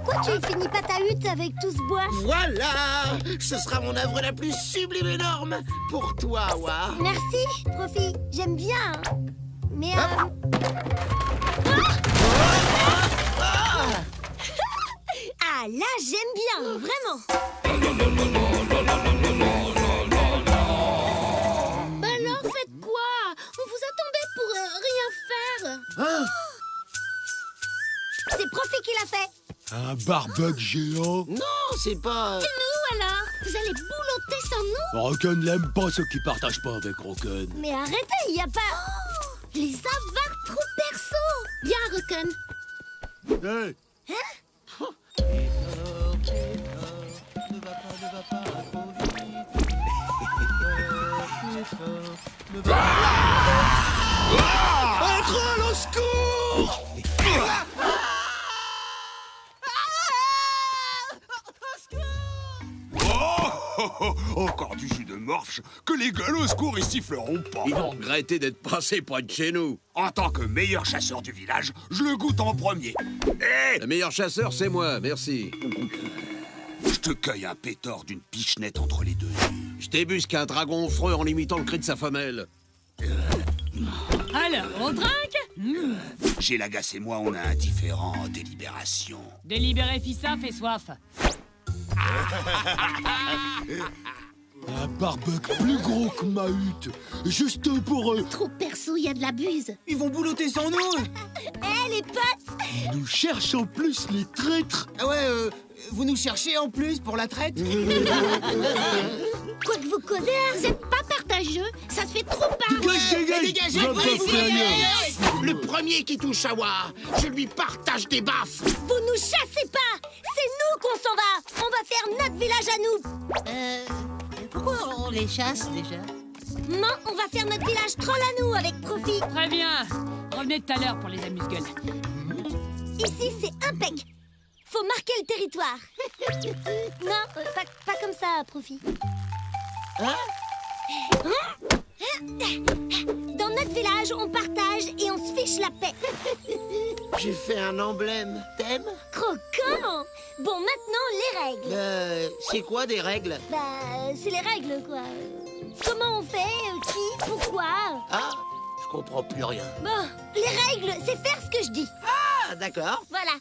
pourquoi tu finis pas ta hutte avec tout ce bois? Voilà! Ce sera mon œuvre la plus sublime et énorme pour toi, Wa. Merci, Profi. J'aime bien. Mais Ah là, j'aime bien, vraiment. Bah alors, faites quoi? On vous attendait pour rien faire. Hein? C'est Profi qui l'a fait. Un barbecue géant? Non, c'est pas... Nous alors? Vous allez boulotter sans nous? Rocken n'aime pas ceux qui partagent pas avec Rocken. Mais arrêtez, il y a pas... Les avares trop perso. Bien, Rocken. Hey! Un troll au secours! Encore du jus de morche que les gueules au secours ils siffleront pas. Ils vont regretter d'être passés près de chez nous. En tant que meilleur chasseur du village, je le goûte en premier. Hé, Le meilleur chasseur, c'est moi, merci. je te cueille un pétard d'une pichenette entre les deux. Je débusque un dragon freux en imitant le cri de sa femelle. Alors, on trinque? Chez Lagasse et moi, on a un différent délibération. Délibéré Fissa fait soif. Un barbecue plus gros que ma hutte. Juste pour eux. Trop perso, il y a de la buse. Ils vont boulotter sans nous! Eh, les potes! Nous cherchent en plus les traîtres. Ah ouais, vous nous cherchez en plus pour la traite? Quoi que vous causez, Vous êtes pas partageux, ça se fait trop pas. Dégage! Dégagez, Va oui, pas faire ailleurs. Le premier qui touche à Wa, je lui partage des baffes! vous nous chassez pas! C'est nous qu'on s'en va! On va faire notre village à nous! Pourquoi on les chasse déjà? Non, on va faire notre village troll à nous avec Profi. Très bien. Revenez tout à l'heure pour les amuse-gueules. Ici, c'est impec. Faut marquer le territoire. Non, pas comme ça, Profi. Dans notre village, on partage et on se fiche la paix. J'ai fait un emblème. T'aimes? Croquant! Bon, maintenant, les règles. C'est quoi des règles? Bah, c'est les règles, quoi. Comment on fait? Qui? Pourquoi? Ah, je comprends plus rien. Bon, les règles, c'est faire ce que je dis. Ah, d'accord. Voilà.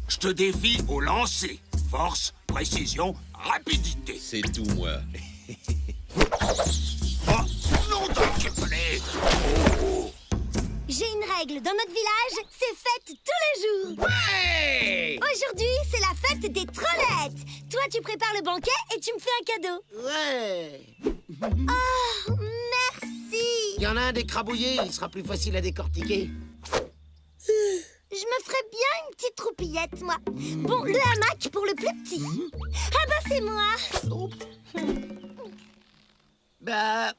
Je te défie au lancer. Force, précision, rapidité. C'est tout, moi. Oh, non d'enculé. J'ai une règle. Dans notre village, c'est fête tous les jours. Ouais! Aujourd'hui, c'est la fête des trollettes. Toi, tu prépares le banquet et tu me fais un cadeau. Ouais! Oh, merci. Il y en a un d'écrabouillé, il sera plus facile à décortiquer. Je me ferais bien une petite roupillette, moi. Bon, le hamac pour le plus petit. Ah bah, c'est moi. Bah,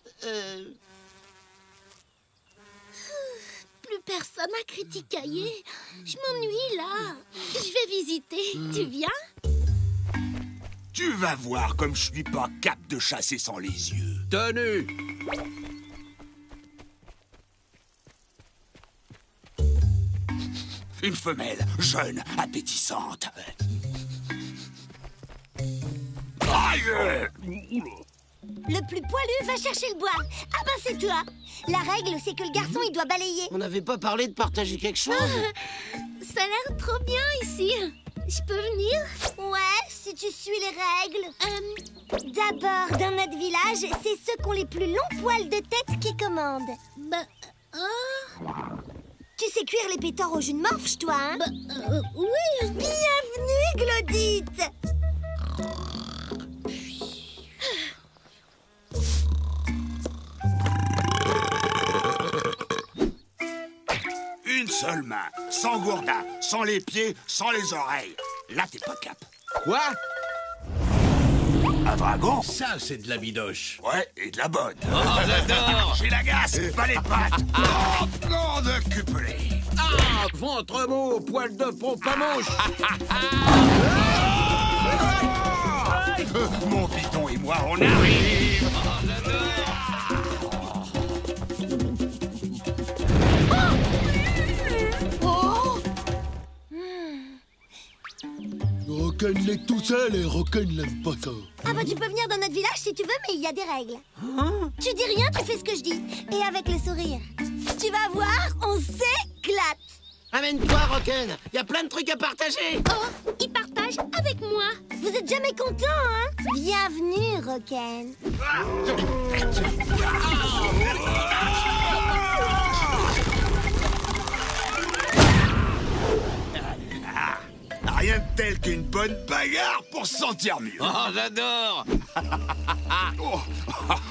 Plus personne à critiquer. Je m'ennuie là. Je vais visiter. Tu viens? Tu vas voir comme je suis pas cap de chasser sans les yeux. Tenue! Une femelle, jeune, appétissante. Aïe! Le plus poilu va chercher le bois. Ah bah, c'est toi. La règle, c'est que le garçon, il doit balayer. on n'avait pas parlé de partager quelque chose? Ça a l'air trop bien ici. Je peux venir? Ouais, si tu suis les règles. D'abord, dans notre village, c'est ceux qui ont les plus longs poils de tête qui commandent. Bah, Tu sais cuire les pétards au jus de morche, toi, hein? oui. Bienvenue, Glodite. Une seule main, sans gourdin, sans les pieds, sans les oreilles. Là, t'es pas cap. Quoi? Un dragon? Ça, c'est de la bidoche. Ouais, et de la bonne. Oh, j'adore! J'ai la gasse, pas les pattes. Oh, non de cupelé. Ah! Ventre mot, poil de pompe à mouche! Mon piton et moi, on arrive. Oh! il est tout seul et Roken n'aime pas ça. Ah bah tu peux venir dans notre village si tu veux, mais il y a des règles. Tu dis rien, tu fais ce que je dis. Et avec le sourire. Tu vas voir, on s'éclate. Amène-toi, Roken. Il y a plein de trucs à partager. Oh, il partage avec moi. Vous êtes jamais content, hein? Bienvenue, Roken. Rien de tel qu'une bonne bagarre pour se sentir mieux. Oh, j'adore. Oh,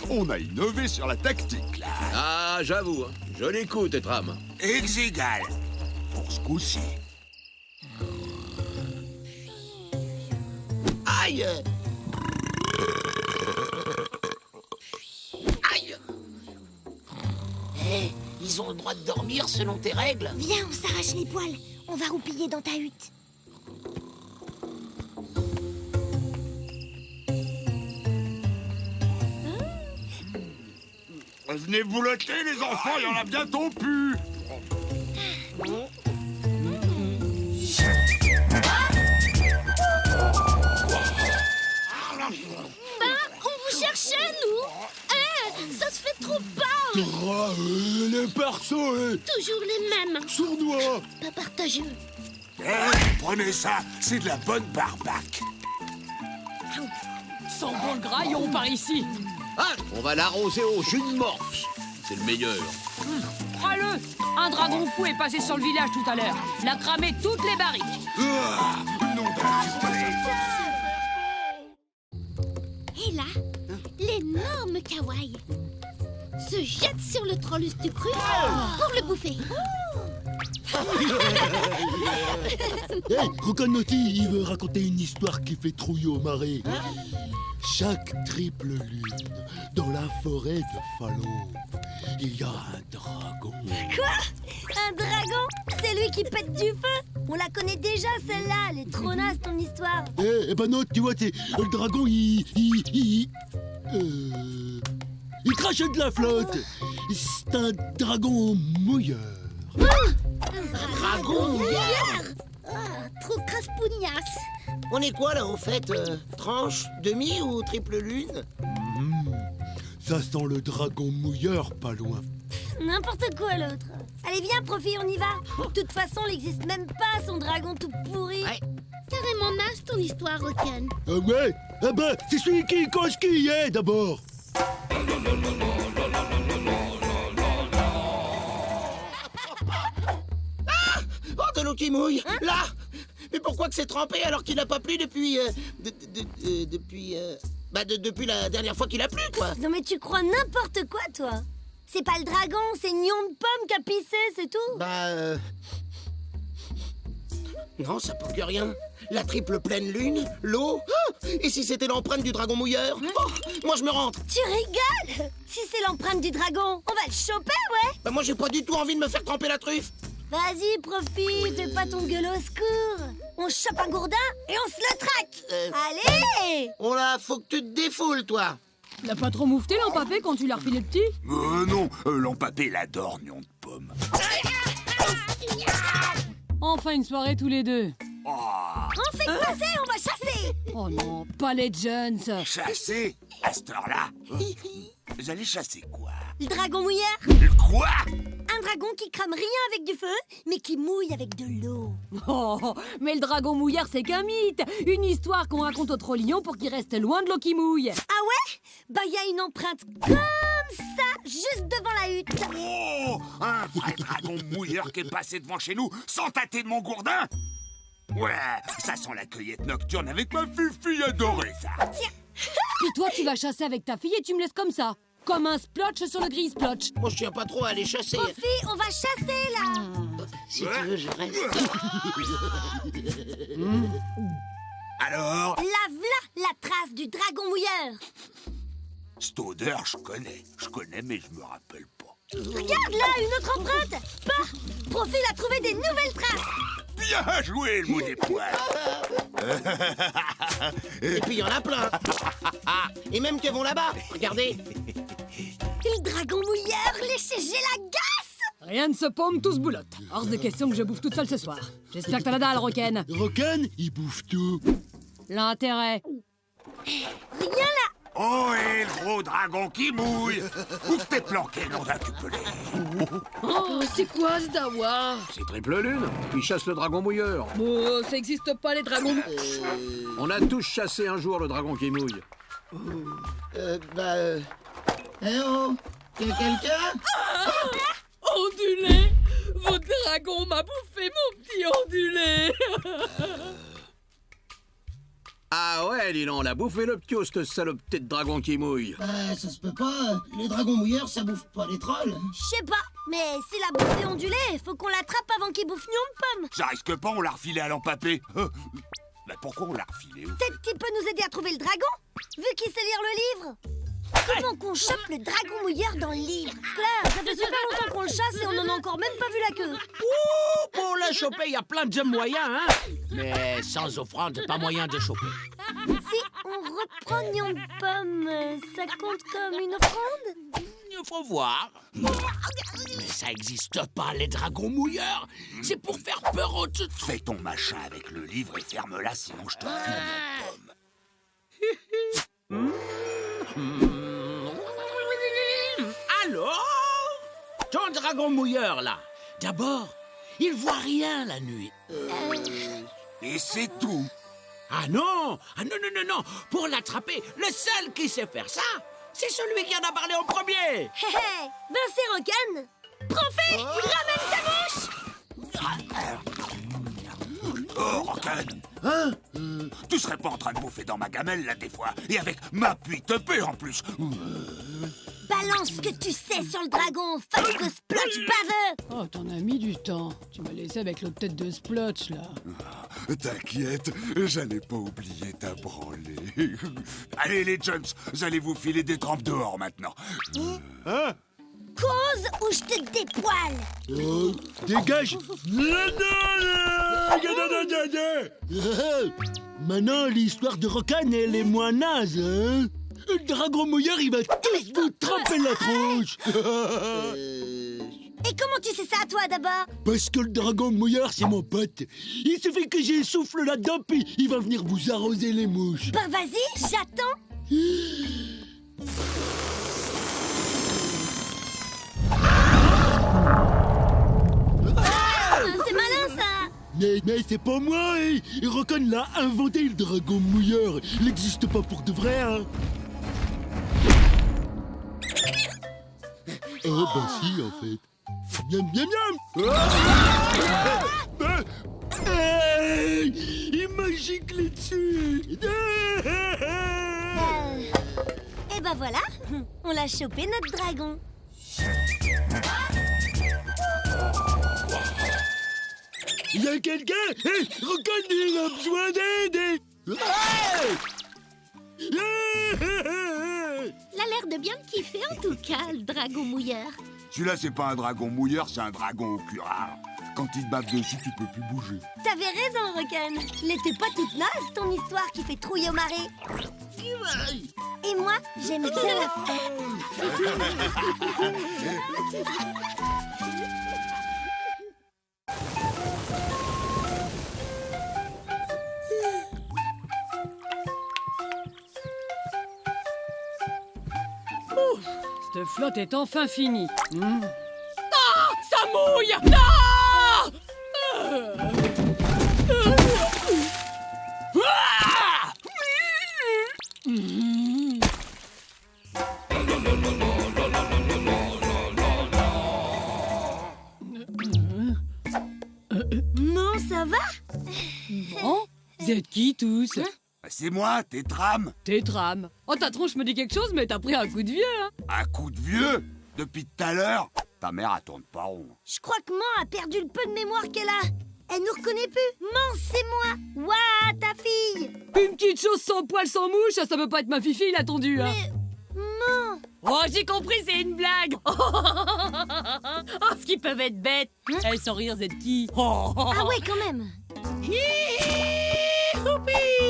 on a innové sur la tactique, là. Ah, j'avoue, hein. Je l'écoute, Etram. Exigal. Pour ce coup-ci. Aïe. Aïe. Hé, ils ont le droit de dormir selon tes règles. Viens, on s'arrache les poils. On va roupiller dans ta hutte. Venez boulotter, les enfants, il y en a bientôt plus. On vous cherchait, nous. Ça se fait trop peur. Les persos, Toujours les mêmes. sournois. Pas partageux. Prenez ça, c'est de la bonne barbaque. Sans bon le graillon par ici. Ah, on va l'arroser au jus de morse. C'est le meilleur. Prends-le. Un dragon fou est passé sur le village tout à l'heure. Il a cramé toutes les barriques. Nom d'un Et là, l'énorme kawaii se jette sur le trollus du cru pour le bouffer. Hé, Rokanoti, il veut raconter une histoire qui fait trouille au marais. Chaque triple lune, dans la forêt de Falauve, il y a un dragon. Quoi? Un dragon? C'est lui qui pète du feu? On la connaît déjà, celle-là. Elle est trop naze, ton histoire. Eh ben non, tu vois, c'est le dragon, il crache de la flotte. C'est un dragon mouilleur. Dragon. Trop crasse-pougnasse. On est quoi, là, au fait? Tranche, demi ou triple lune? Ça sent le dragon mouilleur pas loin. N'importe quoi, l'autre. Allez, viens, Profi, on y va. De toute façon, il n'existe même pas, son dragon tout pourri. Ouais. Carrément naze ton histoire, Roken. Ah ouais? Ah ben, c'est celui qui cause qui y est, d'abord. Oh, de l'eau qui mouille. Là. Mais pourquoi que c'est trempé alors qu'il n'a pas plu depuis... depuis la dernière fois qu'il a plu, quoi. Non, mais tu crois n'importe quoi, toi. C'est pas le dragon, c'est Nion de Pomme qui a pissé, c'est tout. Non, ça prouve que rien. La triple pleine lune, l'eau. Ah, et si c'était l'empreinte du dragon mouilleur? Oh, moi, je me rentre. Tu rigoles? Si c'est l'empreinte du dragon, on va le choper, ouais. Bah, moi, j'ai pas du tout envie de me faire tremper la truffe. Vas-y, Profi, fais pas ton gueule au secours. On chope un gourdin et on se le traque. Allez! Oh là, faut que tu te défoules, toi. L'a pas trop moufté l'empapé quand tu l'as refilé petit? Non, l'empapé l'adore, Nion de Pomme. Enfin une soirée tous les deux. On fait passer, on va chasser. Oh non, pas les Jones. Chasser? À cette heure-là? Vous allez chasser quoi? Le dragon mouilleur? Quoi? Un dragon qui crame rien avec du feu, mais qui mouille avec de l'eau. Oh, mais le dragon mouilleur, c'est qu'un mythe. Une histoire qu'on raconte au Trollillon pour qu'il reste loin de l'eau qui mouille. Ah ouais? Bah, il y a une empreinte comme ça, juste devant la hutte. Oh, un vrai dragon mouilleur qui est passé devant chez nous sans tâter de mon gourdin. Ouais, ça sent la cueillette nocturne avec ma fille adorée, ça. Puis toi, tu vas chasser avec ta fille et tu me laisses comme ça. Comme un splotch sur le gris splotch. Moi, je tiens pas trop à aller chasser. Profi, on va chasser, là. Si tu veux, je reste. Alors, La trace du dragon mouilleur. cette odeur, je connais, mais je me rappelle pas. Regarde là, une autre empreinte. Profi a trouvé des nouvelles traces. Bien joué, le mot des poils. Et puis, il y en a plein. Et même qu'elles vont là-bas. Regardez. Le dragon mouilleur, léché, j'ai la gasse. Rien ne se paume, tout se boulotte. Hors de question que je bouffe toute seule ce soir. J'espère que t'as la dalle, Roken. Roken, il bouffe tout. L'intérêt. Rien là. Oh, et le gros dragon qui mouille! Où t'es planqué, nom d'un cupelé? Oh, c'est quoi ce dawa? C'est Triple Lune. Il chasse le dragon mouilleur. Oh, ça existe pas les dragons. On a tous chassé un jour le dragon qui mouille. Eh oh, y'a quelqu'un? Ondulé! Votre dragon m'a bouffé mon petit ondulé. Ah ouais, dis donc, on l'a bouffé le ptio, cette salopeté de dragon qui mouille. Bah, ça se peut pas. Les dragons mouilleurs, ça bouffe pas les trolls. Je sais pas, mais s'il a bouffé ondulé, faut qu'on l'attrape avant qu'il bouffe Nion Pomme. Ça risque pas, on l'a refilé à l'empapé. Mais pourquoi on l'a refilé? Peut-être qu'il peut nous aider à trouver le dragon, vu qu'il sait lire le livre. Comment qu'on chope le dragon mouilleur dans le livre? Parce que là, ça fait super longtemps qu'on le chasse et on en a encore même pas vu la queue. Ouh, pour la choper, il y a plein de moyens, hein. Mais sans offrande, pas moyen de choper. Si on reprend Nion Pomme, ça compte comme une offrande? Il faut voir. Mais ça existe pas, les dragons mouilleurs. C'est pour faire peur aux... Fais ton machin avec le livre et ferme-la, sinon je te refile Nion Pomme. Alors, ton dragon mouilleur, là, d'abord, il voit rien la nuit. Et c'est tout. Ah non, non. Pour l'attraper, le seul qui sait faire ça, c'est celui qui en a parlé en premier. Hé hé, ben c'est Rocan. Profé, ramène ta bouche. Oh, Rocan. Hein? Tu serais pas en train de bouffer dans ma gamelle, là, des fois. Et avec ma puitepée, en plus. Balance ce que tu sais sur le dragon, face de Splotch baveux. Oh, t'en as mis du temps. Tu m'as laissé avec l'autre tête de Splotch, là. T'inquiète, j'allais pas oublier ta branlée. Allez, les Jones, vous allez vous filer des trempes dehors, maintenant. Cause ou je te dépoile. Dégage. Maintenant, l'histoire de Rocan, elle est moins naze, hein. Le dragon mouilleur, il va tous vous tremper la tronche. Et comment tu sais ça, toi, d'abord? Parce que le dragon mouilleur, c'est mon pote. Il suffit que j'y souffle là-dedans, puis il va venir vous arroser les mouches. Ben vas-y, j'attends. C'est malin, ça. Mais c'est pas moi, hein. Rocan l'a inventé, le dragon mouilleur. Il n'existe pas pour de vrai, hein. Oh, bah si, en fait. Miam, miam, miam. Il m'a giclé dessus. Et ben voilà, on l'a chopé, notre dragon. Il y a quelqu'un? Hey, Rocan, il a besoin d'aide. Il a l'air de bien le kiffer, en tout cas, le dragon mouilleur. Celui-là, c'est pas un dragon mouilleur, c'est un dragon au cul rare. Quand il te bave dessus, tu peux plus bouger. T'avais raison, Rocan. Elle était pas toute naze, ton histoire qui fait trouille au marais. Et moi, j'aime bien la Cette flotte est enfin finie. Ah, ça mouille! Ah! Non, ça va? Bon, vous êtes qui tous? C'est moi, Tétram. Tétram. Oh, ta tronche me dit quelque chose, mais t'as pris un coup de vieux, hein? Un coup de vieux? Depuis tout à l'heure? Ta mère, elle tourne pas rond. Je crois que Man a perdu le peu de mémoire qu'elle a. Elle nous reconnaît plus. Man, c'est moi. Ouah, ta fille. Une petite chose sans poil, sans mouche, ça peut pas être ma fifi, il a attendu, hein? Mais... Man. Oh, j'ai compris, c'est une blague. Oh, ce qu'ils peuvent être bêtes. Eh, sans rire, vous êtes qui? Ah ouais, quand même.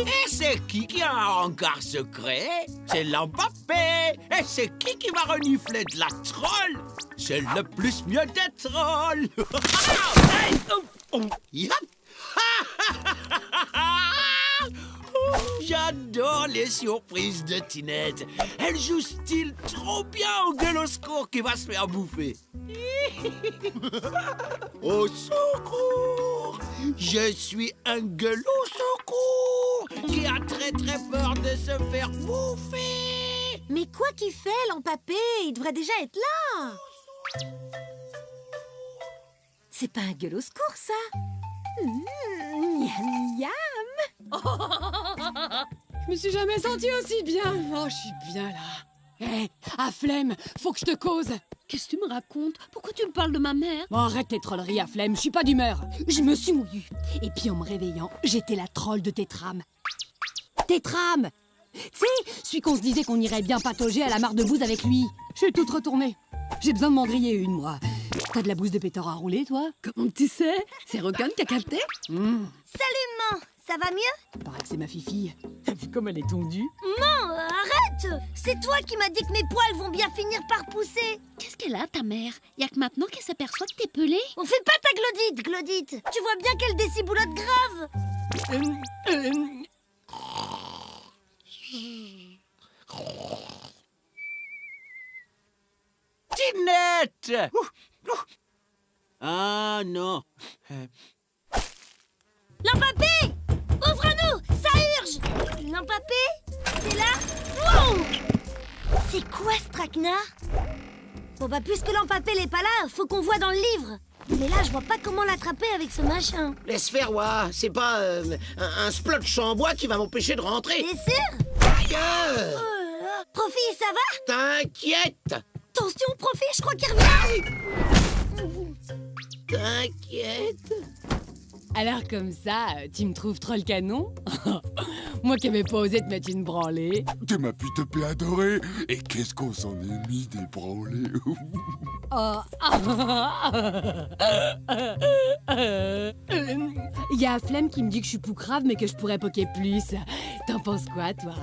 Et c'est qui a un hangar secret? C'est l'Empapé. Et c'est qui va renifler de la troll? C'est le plus mieux des trolls. Hey, oh, oh, yep. surprise de Tinette. Elle joue style trop bien au gueule au secours qui va se faire bouffer. Au secours! Je suis un gueule au secours qui a très peur de se faire bouffer. Mais quoi qu'il fait, l'empapé? Il devrait déjà être là. C'est pas un gueule au secours, ça? Miam, miam. Je me suis jamais sentie aussi bien. Oh, je suis bien là. Hé, à flemme, faut que je te cause. Qu'est-ce que tu me racontes? Pourquoi tu me parles de ma mère? Bon, arrête les trolleries à flemme, je suis pas d'humeur. Je me suis mouillue. Et puis en me réveillant, j'étais la troll de Tétram. Tétram! Tu sais, celui qu'on se disait qu'on irait bien patauger à la mare de bouse avec lui. Je suis toute retournée. J'ai besoin de m'en griller une, moi. T'as de la bouse de pétard à rouler, toi? Comment tu sais? C'est Requin qui t'a capté? Salut, maman. Ça va mieux? Paraît que c'est ma fifille. T'as vu comme elle est tondue? Non, arrête! C'est toi qui m'as dit que mes poils vont bien finir par pousser. Qu'est-ce qu'elle a, ta mère? Y'a que maintenant qu'elle s'aperçoit que t'es pelée? On fait pas ta glodite, glodite. Tu vois bien qu'elle déciboulotte grave. Tinette! Ah non. L'empapé! Ouvre-nous! Ça urge! L'empapé? T'es là? Wow! C'est quoi ce traquenard? Bon bah puisque l'empapé n'est pas là, faut qu'on voit dans le livre. Mais là, je vois pas comment l'attraper avec ce machin. Laisse faire, Wa. C'est pas un splotch en bois qui va m'empêcher de rentrer. T'es sûr? Aïe! Profi, ça va? T'inquiète! Attention, Profi, je crois qu'il revient! T'inquiète. Alors comme ça, tu me trouves troll canon? Moi qui avais pas osé te mettre une branlée. T'es ma putopée adorée. Et qu'est-ce qu'on s'en est mis des branlées. Il y a Flemme qui me dit que je suis poucrave mais que je pourrais poker plus. T'en penses quoi, toi?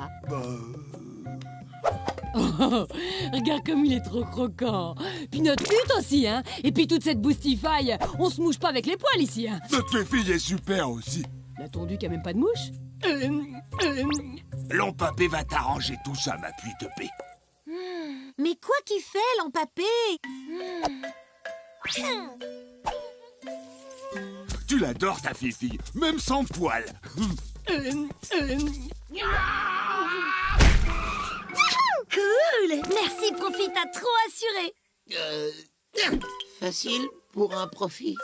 Oh, regarde comme il est trop croquant. Puis notre pute aussi, hein. Et puis toute cette boustifaille. On se mouche pas avec les poils ici, hein. Notre fille est super aussi. La tondue qui a même pas de mouche. L'empapé va t'arranger tout ça, ma putopée. Mais quoi qu'il fait, l'empapé? Tu l'adores, ta fille, même sans poils. Cool! Merci, Profi, t'as trop assuré. Facile pour un profit.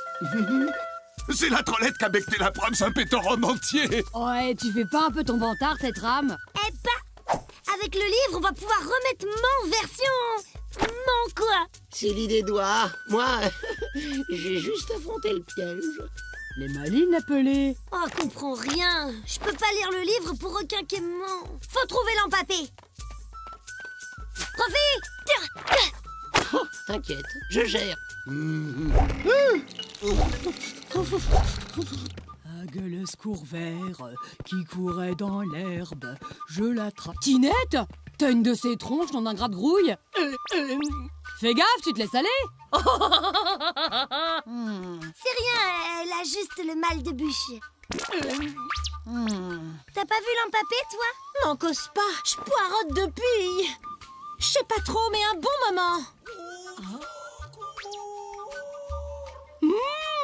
C'est la trollette qui a becté la prom Saint-Pétor en entier. Ouais, tu fais pas un peu ton vantard, cette rame? Eh bah, avec le livre, on va pouvoir remettre mon version. Mon quoi? C'est l'idée d'Wa. Moi, j'ai juste affronté le piège. Les malines appelées. Oh, comprends rien. Je peux pas lire le livre pour requinquer mon... Faut trouver l'empapé. Profi, tire. Oh, t'inquiète, je gère. Un gueule secours vert qui courait dans l'herbe, je l'attrape. Tinette, t'as une de ces tronches dans un gras de grouille? Fais gaffe, tu te laisses aller. C'est rien, elle a juste le mal de bûche. T'as pas vu l'empapé, toi? N'en cause pas, je poirote depuis. Je sais pas trop, mais un bon moment.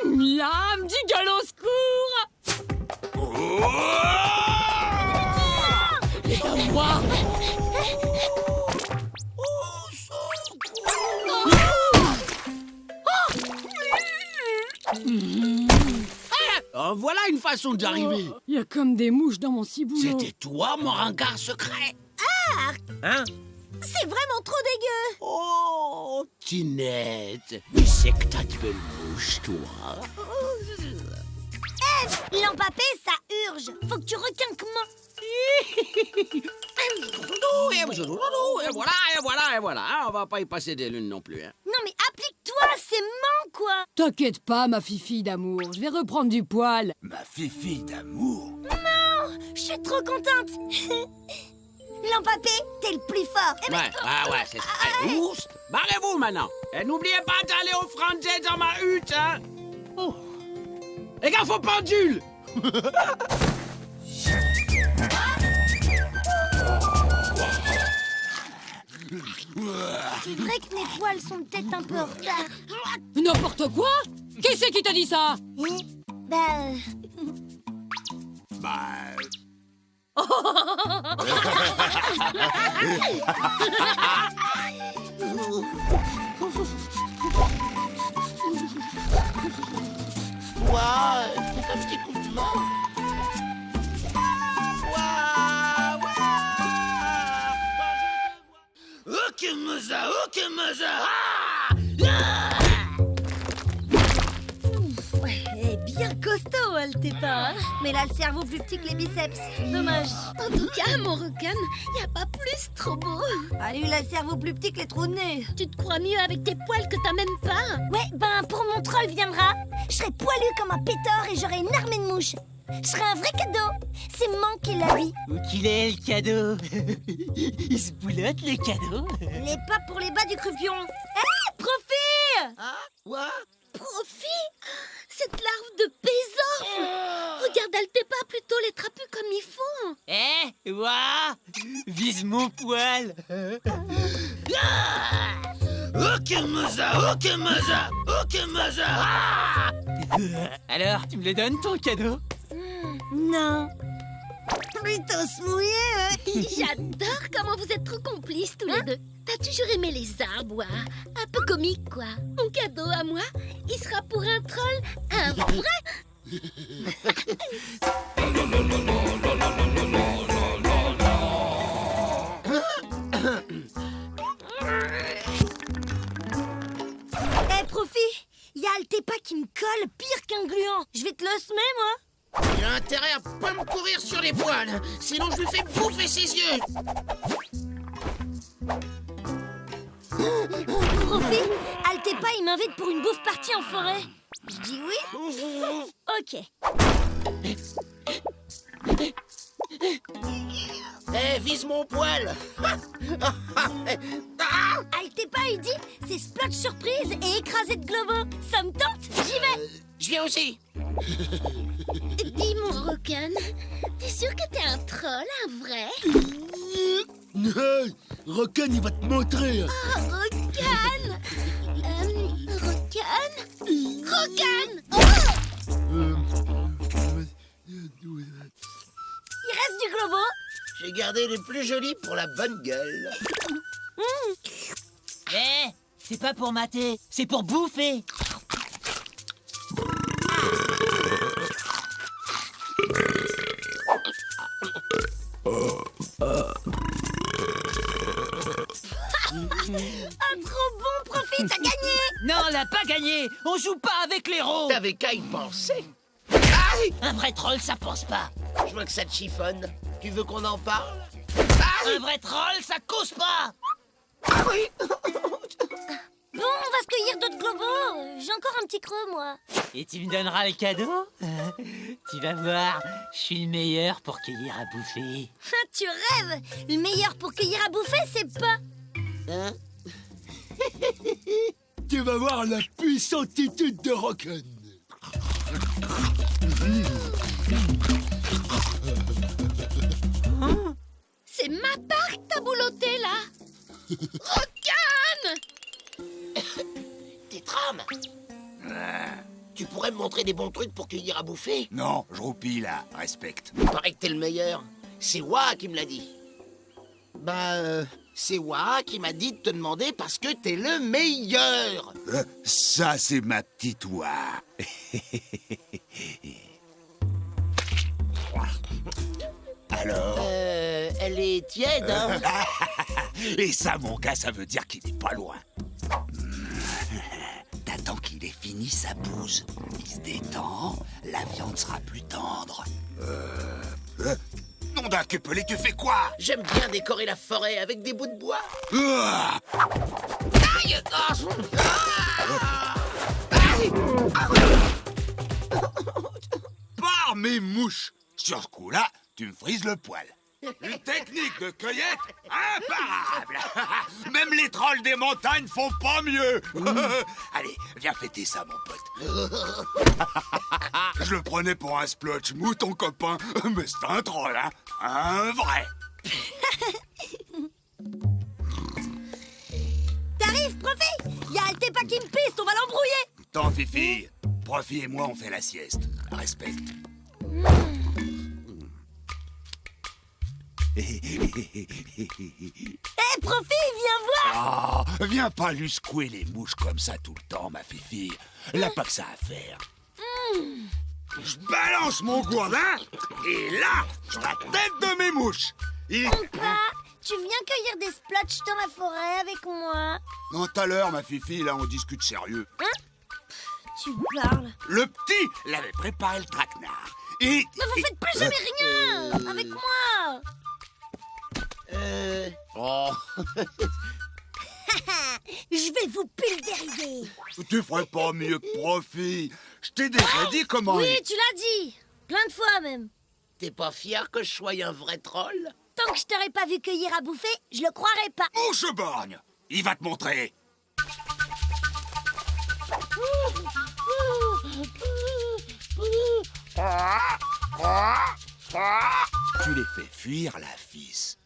Miam, du gueule au secours. C'est à moi. Oh, voilà une façon d'y arriver. Il y a comme des mouches dans mon ciboulot. C'était toi, mon rencard secret. Hein? C'est vraiment trop dégueu. Oh, Tinette, tu sais que t'as de belles mouches, toi. L'empapé, ça urge. Faut que tu requinques moi. Et voilà. Hein, on va pas y passer des lunes non plus. Hein. Non mais applique-toi, c'est mon quoi. T'inquiète pas, ma fifille d'amour, je vais reprendre du poil. Ma fille d'amour. Je suis trop contente. L'empapé, t'es le plus fort. Eh ben, Ouais, c'est ça. Allez, ours, barrez-vous maintenant. Et n'oubliez pas d'aller au Franzé dans ma hutte, hein. Oh. Les gars, faut pendule. C'est vrai que mes poils sont peut-être un peu en retard. N'importe quoi! Qui c'est qui t'a dit ça? Bah... Ouah, un petit coup de main. Okemaza, Okemaza. Ouais, elle est bien costaud, elle t'est pas, hein. Mais elle a le cerveau plus petit que les biceps. Dommage. En tout cas, mon Rokan, y a pas plus trop beau. Elle a eu le cerveau plus petit que les trous de nez. Tu te crois mieux avec tes poils que t'as même pas. Ouais, ben pour mon troll viendra, je serai poilu comme un pétard et j'aurai une armée de mouches. Je serai un vrai cadeau. C'est Manque qui l'a dit. Où qu'il est le cadeau? Il se boulotte le cadeau. Les pas pour les bas du croupion. Hé, Profit! Quoi? Profit! Cette larve de pésorfle! Regarde, elle t'est pas plutôt les trapus comme il faut. Eh, ouah! Vise mon poil. Okemaza, Okemaza, Okemaza. Alors, tu me le donnes ton cadeau? Non. Plutôt se mouiller, hein. J'adore comment vous êtes trop complices tous les deux. T'as toujours aimé les arbres, ouais. Un peu comique, quoi. Mon cadeau à moi, il sera pour un troll, un vrai. Eh, Profit, y a Altepa qui me colle pire qu'un gluant. Je vais te le semer, moi. Il a intérêt à pas me courir sur les poils, sinon je lui fais bouffer ses yeux. Profit, Altepa, il m'invite pour une bouffe partie en forêt. Je dis oui. Ok. Eh, vise mon poil. Altepa, il dit, c'est splotch surprise et écrasé de globo. Ça me tente, j'y vais. Je viens aussi. Dis, mon Rokan, t'es sûr que t'es un troll, un vrai? Hey, Rokan, il va te montrer. Oh, Rokan! Rokan? Rokan! Il reste du globo. J'ai gardé les plus jolis pour la bonne gueule. Eh, c'est pas pour mater, c'est pour bouffer. Ah, trop bon, Profit, t'as gagné. Non, on l'a pas gagné. On joue pas avec l'héros. T'avais qu'à y penser. Un vrai troll, ça pense pas. Je vois que ça te chiffonne. Tu veux qu'on en parle? Un vrai troll, ça cause pas. Ah oui. Bon, on va se cueillir d'autres globos. J'ai encore un petit creux, moi. Et tu me donneras le cadeau? Tu vas voir, je suis le meilleur pour cueillir à bouffer. Tu rêves. Le meilleur pour cueillir à bouffer, c'est pas... Hein? Tu vas voir la puissantitude de Rokan. C'est ma part que t'as boulotté, là. Rokan! Tétrame. Tu pourrais me montrer des bons trucs pour cueillir à bouffer? Non, je roupille là, respecte. Il paraît que t'es le meilleur. C'est Wa qui me l'a dit. C'est Wa qui m'a dit de te demander parce que t'es le meilleur. Ça, c'est ma petite oie. Alors? Elle est tiède, hein? Et ça, mon gars, ça veut dire qu'il est pas loin. T'attends qu'il ait fini sa bouse. Il se détend, la viande sera plus tendre. Nom d'un cupelé, tu fais quoi? J'aime bien décorer la forêt avec des bouts de bois. Ah Aïe! Par mes mouches! Sur ce coup-là, tu me frises le poil. Une technique de cueillette imparable. Même les trolls des montagnes font pas mieux. Allez, viens fêter ça, mon pote. Je le prenais pour un splotch mou, ton copain. Mais c'est un troll, hein? Un vrai. J'arrive, Profi. Y a Altepa qui me piste, on va l'embrouiller. Tant, Fifi. Profi et moi, on fait la sieste. Respecte. Profi, viens voir. Ah, viens pas lui secouer les mouches comme ça tout le temps, ma Fifi. Elle a pas que ça à faire. Je balance mon gourdin, et là, la tête de mes mouches. Papa, tu viens cueillir des splotches dans la forêt avec moi? Non, tout à l'heure, ma Fifi, là, on discute sérieux. Tu parles. Le petit l'avait préparé le traquenard. Et... Mais vous faites plus jamais rien avec moi. Oh. Je vais vous pulvériser. Tu ferais pas mieux que Profi. Je t'ai déjà dit comment... Oui, tu l'as dit. Plein de fois même. T'es pas fier que je sois un vrai troll? Tant que je t'aurais pas vu cueillir à bouffer, je le croirais pas. Mouche borgne, il va te montrer. Tu les fais fuir, la fils.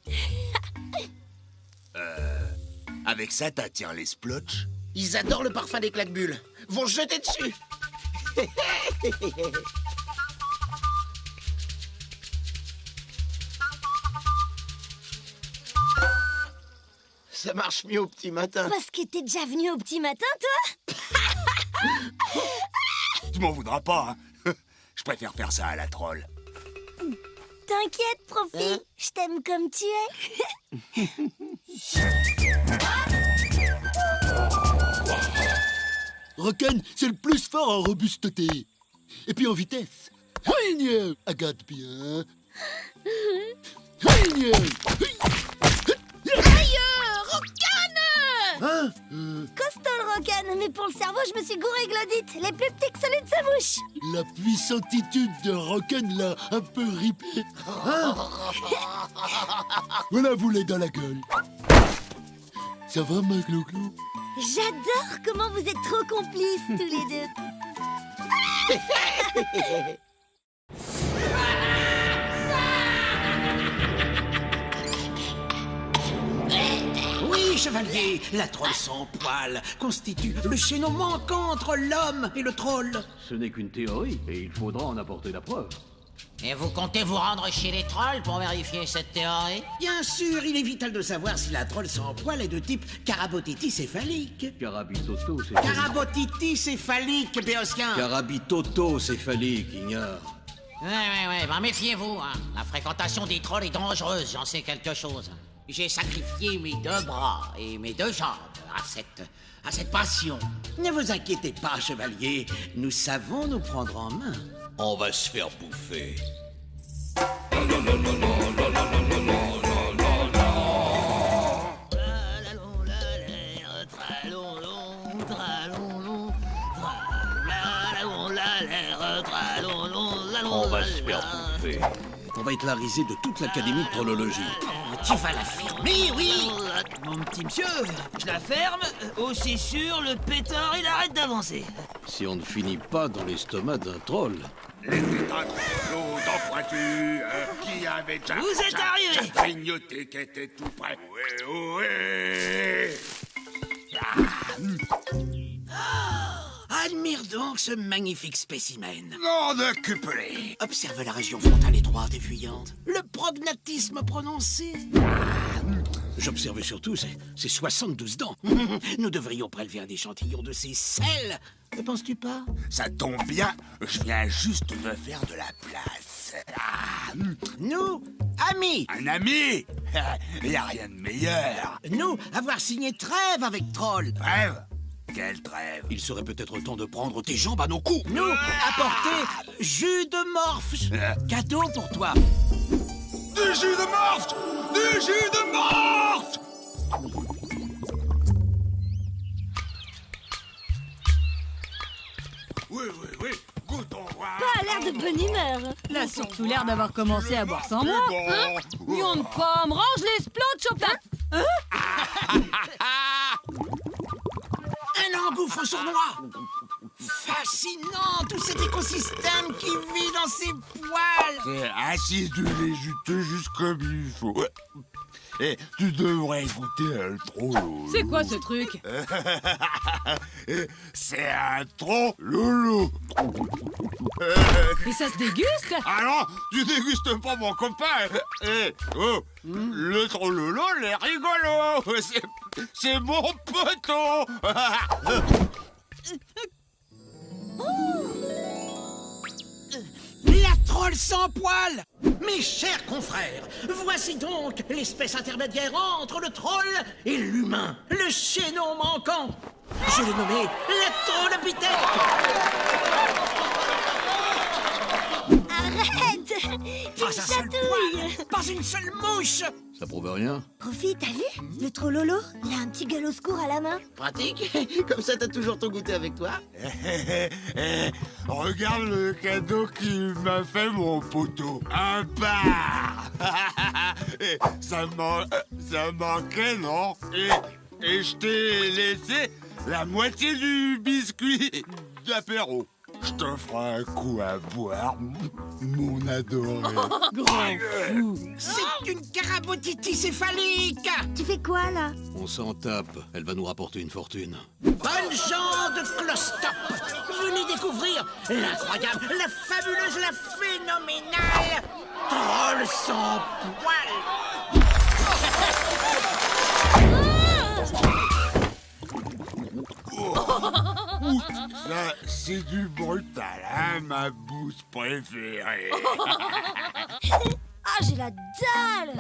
Avec ça, t'attires les splotches. Ils adorent le parfum des claquebules. Vont se jeter dessus. Ça marche mieux au petit matin. Parce que t'es déjà venu au petit matin, toi? Tu m'en voudras pas, hein. Je préfère faire ça à la troll. T'inquiète, Profi. Je t'aime comme tu es. Rocken, c'est le plus fort en robusteté. Et puis en vitesse. Higne, agate bien. Higne. Aïe, Rocan! Hein Costaud le Rocan, mais pour le cerveau, je me suis gouré Glodite, les plus petits que celui de sa bouche. La puissantitude de Rocken l'a un peu ripé. Hein On la voulait dans la gueule. Ça va, ma Glouglou? J'adore comment vous êtes trop complices, tous les deux. Oui, chevalier, la troll sans poil constitue le chaînon manquant entre l'homme et le troll. Ce n'est qu'une théorie, et il faudra en apporter la preuve. Et vous comptez vous rendre chez les trolls pour vérifier cette théorie? Bien sûr, il est vital de savoir si la troll sans poil est de type carabotiti céphalique. Carabitoto, c'est... Carabotiti céphalique, Béosquin. Carabitoto céphalique, ignore. Ouais, ben méfiez-vous, hein. La fréquentation des trolls est dangereuse, j'en sais quelque chose. J'ai sacrifié mes 2 bras et mes 2 jambes à cette passion. Ne vous inquiétez pas, chevalier, nous savons nous prendre en main. On va se faire bouffer. On va se faire bouffer. On va être la risée de toute l'académie de trollologie. Tu vas la fermer, oui? Mon petit monsieur, je la ferme, aussi sûr le pétard il arrête d'avancer. Si on ne finit pas dans l'estomac d'un troll. Les tétins dents pointues, qui avait déjà... Vous êtes arrivés. Grignoté qui était tout près. Admire donc ce magnifique spécimen. Nom de cupelé. Observe la région frontale étroite et fuyante. Le prognatisme prononcé. J'observe surtout ces 72 dents. Nous devrions prélever un échantillon de ces selles. Ne penses-tu pas? Ça tombe bien, je viens juste de faire de la place. Nous, amis. Un ami? Y a rien de meilleur. Nous, avoir signé trêve avec Troll. Trêve? Quelle trêve? Il serait peut-être temps de prendre tes jambes à nos coups. Nous, apporter jus de morphe. Cadeau pour toi. Du jus de morphe! Du jus de morphe! Oui, goûtons voir. Pas l'air de bonne humeur. Il a surtout l'air d'avoir commencé à boire sans moi. Hein? Yon de pomme, range les splotches au plat. Un engouffre sournois. Fascinant, tout cet écosystème qui vit dans ses poils. C'est acidulé, juteux, juste comme il faut. Et tu devrais écouter le trololo. C'est quoi ce truc? C'est un trololo. Et ça se déguste? Ah non, tu dégustes pas mon copain. Le trololo, il est rigolo. C'est mon poteau. La troll sans poil! Mes chers confrères, voici donc l'espèce intermédiaire entre le troll et l'humain, le chaînon manquant. Je l'ai nommé la trollopithèque. Arrête! Tu me chatouilles! Pas une seule mouche! Ça prouve rien. Profi, t'as vu? Le trololo, il a un petit gueule au secours à la main. Pratique. Comme ça, t'as toujours ton goûter avec toi. Regarde le cadeau qu'il m'a fait mon poteau. Un bar. Ça manquait, non? Et je t'ai laissé la moitié du biscuit d'apéro. Je te ferai un coup à boire, mon adoré. Grand fou. C'est une carabotitis céphalique! Tu fais quoi, là? On s'en tape. Elle va nous rapporter une fortune. Bonne gens de Clostop! Venez découvrir l'incroyable, la fabuleuse, la phénoménale troll sans poil! Ça, c'est du brutal, hein, ma bouse préférée. Ah, j'ai la dalle!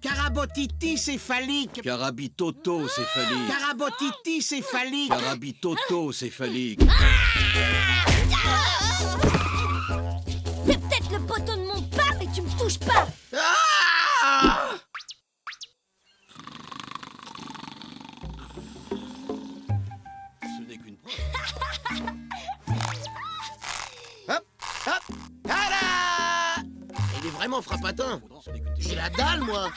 Carabotitis céphalique! Carabitoto céphalique. Carabotitis céphalique! Carabitoto céphalique. C'est peut-être le poteau de mon père, mais tu me touches pas! Ce n'est qu'une preuve. Hop, hop, tada! Il est vraiment frappatin. J'ai la dalle, moi.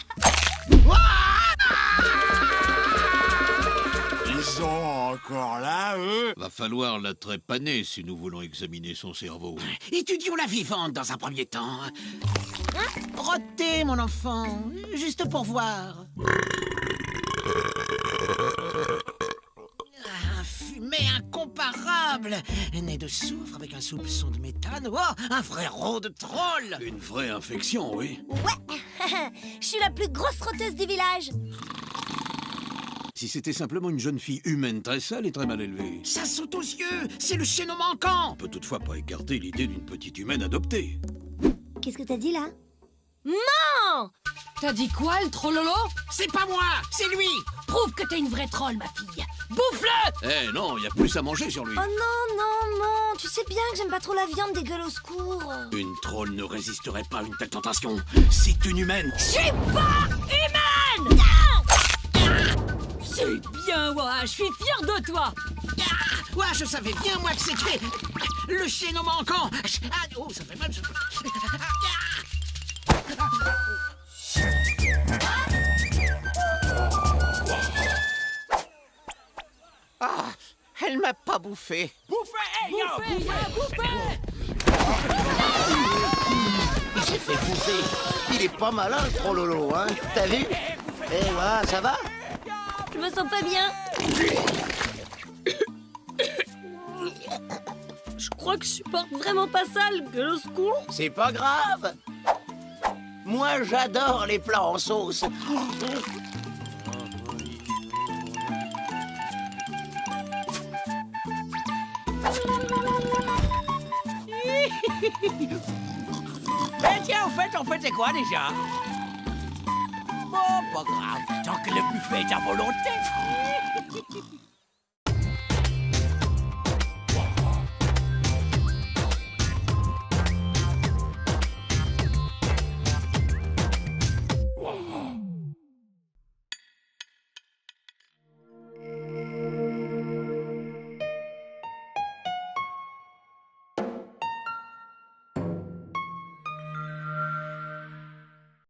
Ils sont encore là, eux? Va falloir la trépaner si nous voulons examiner son cerveau. Étudions la vivante dans un premier temps. Rôtez, mon enfant, juste pour voir. Un fumet incomparable, né de soufre avec un soupçon de méthane. Oh, un vrai rot de troll! Une vraie infection, oui. Ouais! Je suis la plus grosse rôteuse du village! Si c'était simplement une jeune fille humaine très sale et très mal élevée. Ça saute aux yeux! C'est le chaînon manquant! On peut toutefois pas écarter l'idée d'une petite humaine adoptée. Qu'est-ce que t'as dit, là? Non! T'as dit quoi, le trollolo? C'est pas moi! C'est lui! Prouve que t'es une vraie troll, ma fille. Bouffe-le! Eh non, il y a plus à manger sur lui. Oh non, non, non! Tu sais bien que j'aime pas trop la viande des gueules au secours! Une troll ne résisterait pas à une telle tentation. C'est une humaine. Je suis pas humaine! C'est bien, moi, je suis fière de toi! Ouais, je savais bien, moi, que c'était le chaînon manquant! Ah, oh, ça fait mal, Ah, elle m'a pas bouffé. Bouffez! Il s'est fait bouffer. Il est pas malin, le trololo, hein. T'as vu? Eh, voilà, ça va? Je me sens pas bien! Je crois que je supporte vraiment pas ça, le gueule au secours! C'est pas grave. Moi, j'adore les plats en sauce. Eh tiens, en fait, c'est quoi déjà? Bon, pas grave, tant que le buffet est à volonté.